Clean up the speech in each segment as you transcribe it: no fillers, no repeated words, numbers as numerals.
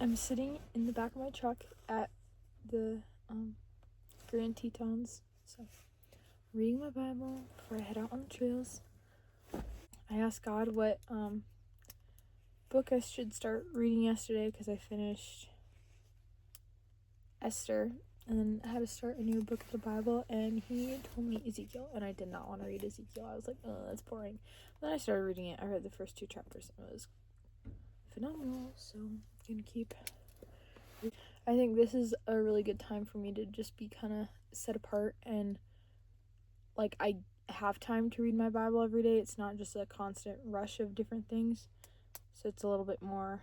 I'm sitting in the back of my truck at the Grand Tetons, so reading my Bible before I head out on the trails. I asked God what book I should start reading yesterday because I finished Esther and then I had to start a new book of the Bible, and he told me Ezekiel, and I did not want to read Ezekiel. I was like, oh, that's boring. Then I started reading it. I read the first 2 chapters and it was phenomenal, so I'm gonna keep. I think this is a really good time for me to just be kind of set apart, and like I have time to read my Bible every day. It's not just a constant rush of different things, so it's a little bit more,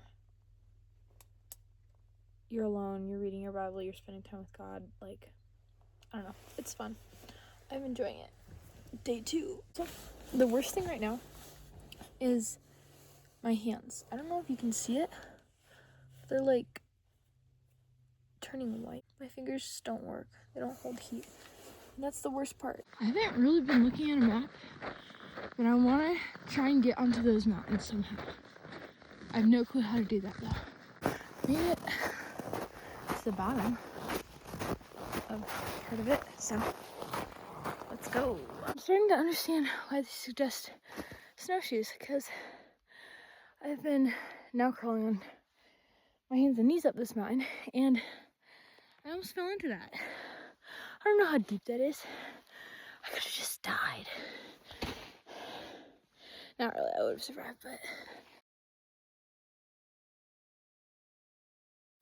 you're alone, you're reading your Bible, you're spending time with God. Like, I don't know, it's fun. I'm enjoying it. Day 2. So the worst thing right now is my hands. I don't know if you can see it. They're like turning white. My fingers just don't work. They don't hold heat. And that's the worst part. I haven't really been looking at a map, but I want to try and get onto those mountains somehow. I have no clue how to do that though. Made it to the bottom of part of it, so let's go. I'm starting to understand why they suggest snowshoes, because I've been now crawling on my hands and knees up this mountain, and I almost fell into that. I don't know how deep that is. I could have just died. Not really, I would have survived, but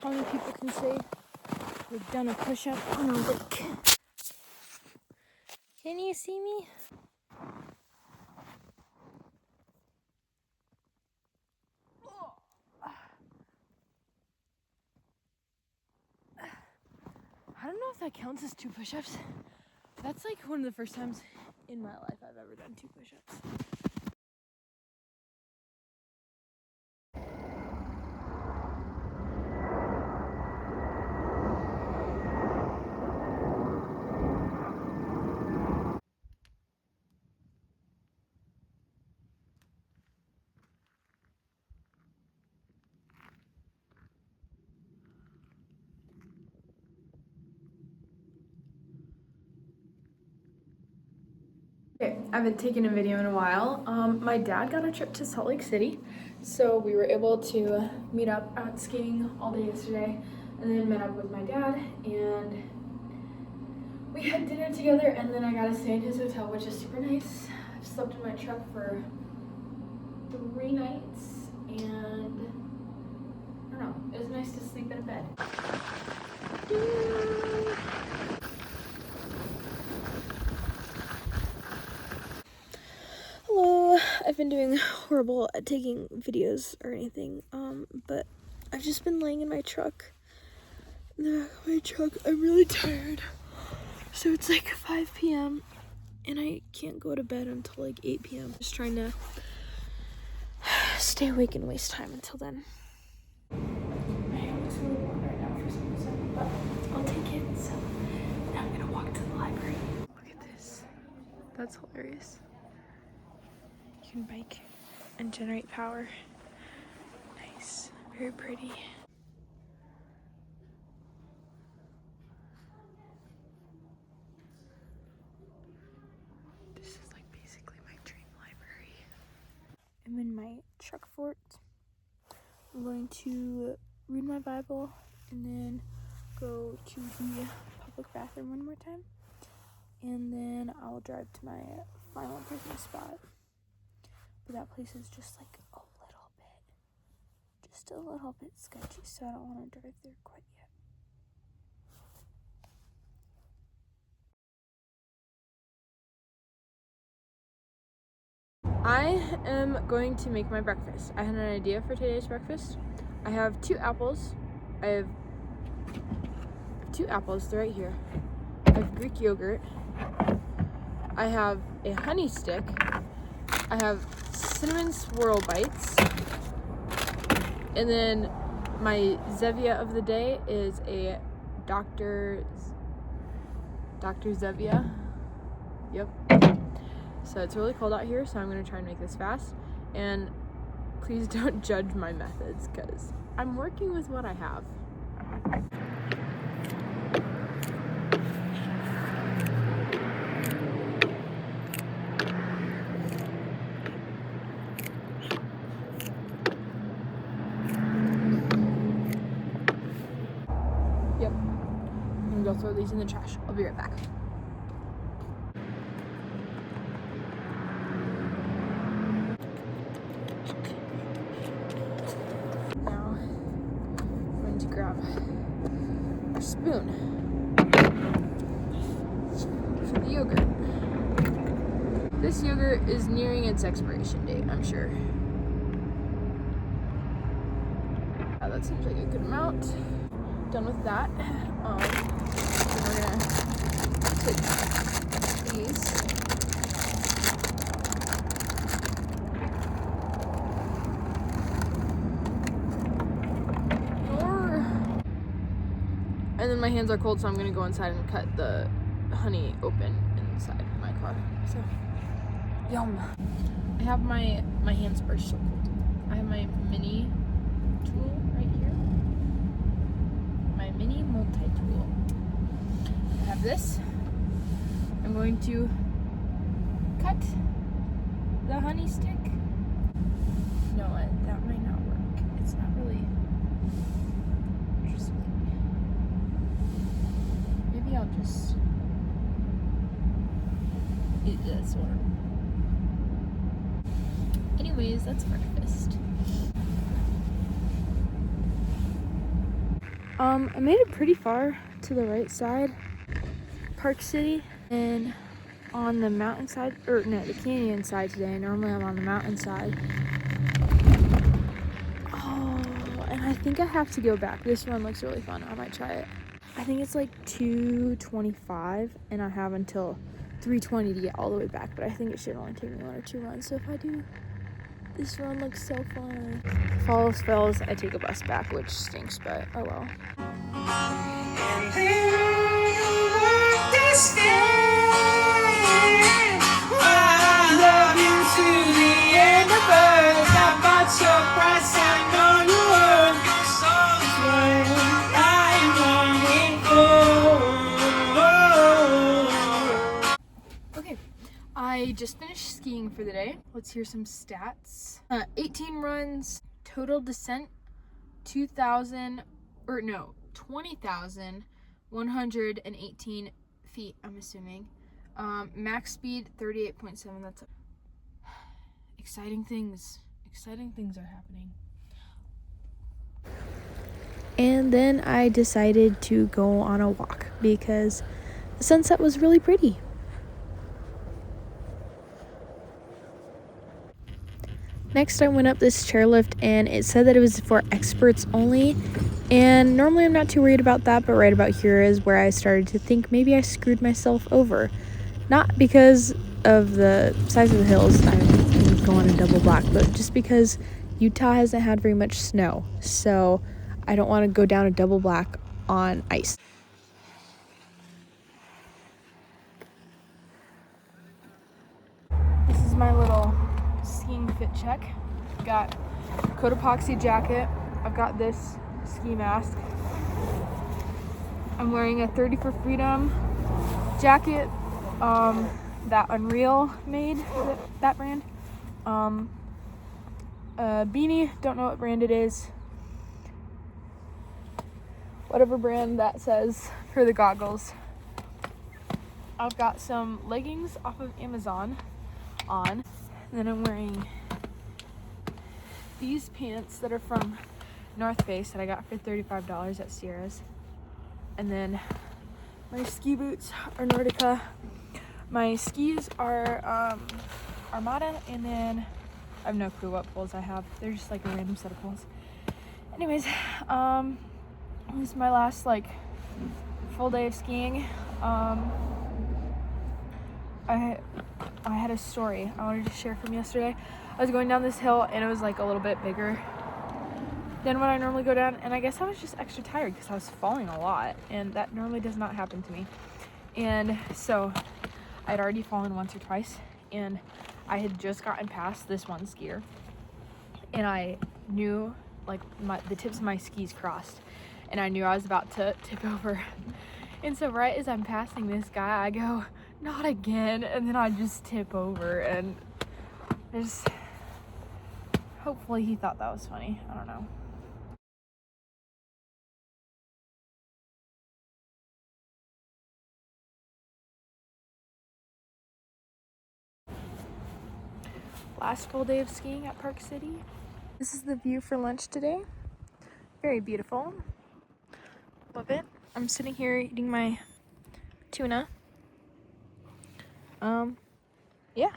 how many people can say they've done a push-up on a lake? Can you see me? I don't know if that counts as 2 push-ups. That's like one of the first times in my life I've ever done 2 push-ups. Okay, I haven't taken a video in a while. My dad got a trip to Salt Lake City, so we were able to meet up out skiing all day yesterday, and then met up with my dad, and we had dinner together, and then I got to stay in his hotel, which is super nice. I've slept in my truck for 3 nights, and I don't know, it was nice to sleep in a bed. Hello, I've been doing horrible at taking videos or anything, but I've just been laying in my truck. In the back of my truck, I'm really tired. So it's like 5 p.m. and I can't go to bed until like 8 p.m. Just trying to stay awake and waste time until then. My hair looks really long right now for some reason, but I'll take it. So now I'm gonna walk to the library. Look at this. That's hilarious. You can bike and generate power. Nice. Very pretty. This is like basically my dream library. I'm in my truck fort. I'm going to read my Bible and then go to the public bathroom one more time. And then I'll drive to my final parking spot. But that place is just like a little bit sketchy, so I don't want to drive there quite yet. I am going to make my breakfast. I had an idea for today's breakfast. I have 2 apples. I have 2 apples, they're right here. I have Greek yogurt. I have a honey stick. I have cinnamon swirl bites. And then my Zevia of the day is a Dr. Zevia. Yep. So it's really cold out here, so I'm gonna try and make this fast. And please don't judge my methods, because I'm working with what I have. Yep. I'm gonna go throw these in the trash. I'll be right back. Now, I'm going to grab a spoon for the yogurt. This yogurt is nearing its expiration date, I'm sure. Yeah, that seems like a good amount. Done with that. We're gonna take these. And then my hands are cold, so I'm gonna go inside and cut the honey open inside my car. So, yum. I have my hands are so cold. I have my mini tool right here. My mini multi-tool. I have this. I'm going to cut the honey stick. No, that might not work. It's not really interesting. Maybe I'll just eat this one. Anyways, that's breakfast. I made it pretty far to the right side, Park City, and on the mountain side, or no, the canyon side today. Normally I'm on the mountain side. Oh, and I think I have to go back. This run looks really fun. I might try it. I think it's like 2:25, and I have until 3:20 to get all the way back, but I think it should only take me 1 or 2 runs. So if I do, this run looks so fun. If all else fails, I take a bus back, which stinks, but oh well. And then you walk the stand. I love you to the end of earth. I bought your price, I know you would. So I'm longing for. Okay, I just finished skiing for the day. Let's hear some stats. 18 runs, total descent 20,118 feet, I'm assuming. Max speed 38.7. That's exciting things are happening. And then I decided to go on a walk because the sunset was really pretty. Next, I went up this chairlift, and it said that it was for experts only. And normally I'm not too worried about that, but right about here is where I started to think maybe I screwed myself over. Not because of the size of the hills, I would go on a double black, but just because Utah hasn't had very much snow. So I don't want to go down a double black on ice. This is my little skiing fit check. Got coat epoxy jacket. I've got this ski mask. I'm wearing a 30 for Freedom jacket that Unreal made, that brand. Beanie, don't know what brand it is. Whatever brand that says for the goggles. I've got some leggings off of Amazon on. And then I'm wearing these pants that are from North Face that I got for $35 at Sierra's. And then my ski boots are Nordica. My skis are Armada, and then I have no clue what poles I have. They're just like a random set of poles. Anyways, this is my last like full day of skiing. I had a story I wanted to share from yesterday. I was going down this hill, and it was like a little bit bigger than what I normally go down, and I guess I was just extra tired because I was falling a lot, and that normally does not happen to me. And so I'd already fallen once or twice, and I had just gotten past this one skier, and I knew like the tips of my skis crossed, and I knew I was about to tip over. And so right as I'm passing this guy, I go, not again, and then I just tip over, and just hopefully he thought that was funny. I don't know. Last full day of skiing at Park City. This is the view for lunch today. Very beautiful. Love it. I'm sitting here eating my tuna. Yeah.